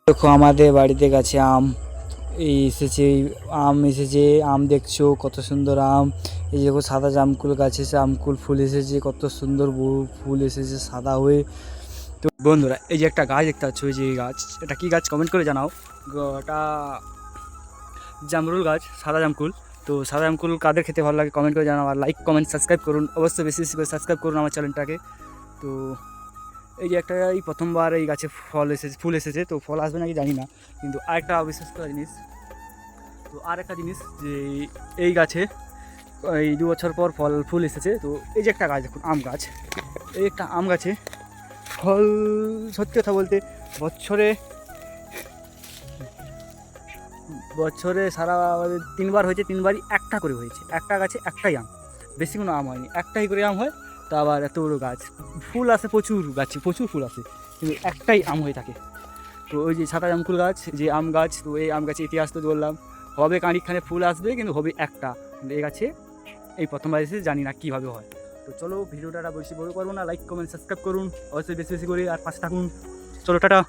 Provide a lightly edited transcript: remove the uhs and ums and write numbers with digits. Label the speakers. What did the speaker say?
Speaker 1: দেখো আমাদের বাড়িতে গাছে আম এসেছে, আম দেখছো কত সুন্দর আম। এই দেখো সাদা জামকুল গাছে এসে আমকুল ফুল এসেছে, কত সুন্দর ফুল এসেছে সাদা হয়ে। তো বন্ধুরা এই যে একটা গাছ দেখতে পাচ্ছ, এই যে গাছ, এটা কি গাছ কমেন্ট করে জানাও। এটা জামরুল গাছ, সাদা জামকুল। তো সাদা জামকুল কাদের খেতে ভালো লাগে কমেন্ট করে জানাও, আর লাইক কমেন্ট সাবস্ক্রাইব করুন, অবশ্যই বেশি বেশি করে সাবস্ক্রাইব করুন আমার চ্যানেলটাকে। তো এই যে একটা এই প্রথমবার এই গাছে ফুল এসেছে, তো ফল আসবে নাকি জানি না, কিন্তু আরেকটা অবিশ্বাস করা জিনিস, তো আর একটা জিনিস যে এই গাছে এই 2 বছর পর ফুল এসেছে। তো এই যে একটা গাছ দেখুন, আম গাছ, এই একটা আম গাছে ফল, সত্যি কথা বলতে বছরে বছরে সারা 3বার হয়েছে, 3বারই একটা করে হয়েছে, একটা গাছে একটাই আম, বেশি কোনো আম হয়নি, একটাই করে আম হয়। তো আবার এত বড়ো গাছ, ফুল আসে প্রচুর, গাছে প্রচুর ফুল আসে, কিন্তু একটাই আম হয়ে থাকে। তো ওই যে সাদা জামকুল গাছ, যে আম গাছ, তো এই আম গাছের ইতিহাস তো বললাম, হবে কাঁড়িখানে ফুল আসবে কিন্তু হবে একটা, কিন্তু এই গাছে এই প্রথমবার এসে জানি না কীভাবে হয়। তো চলো ভিডিওটা বেশি বড় করবো না, লাইক কমেন্ট সাবস্ক্রাইব করুন অবশ্যই বেশি বেশি করে, আর পাশে থাকুন। চলো টাটা।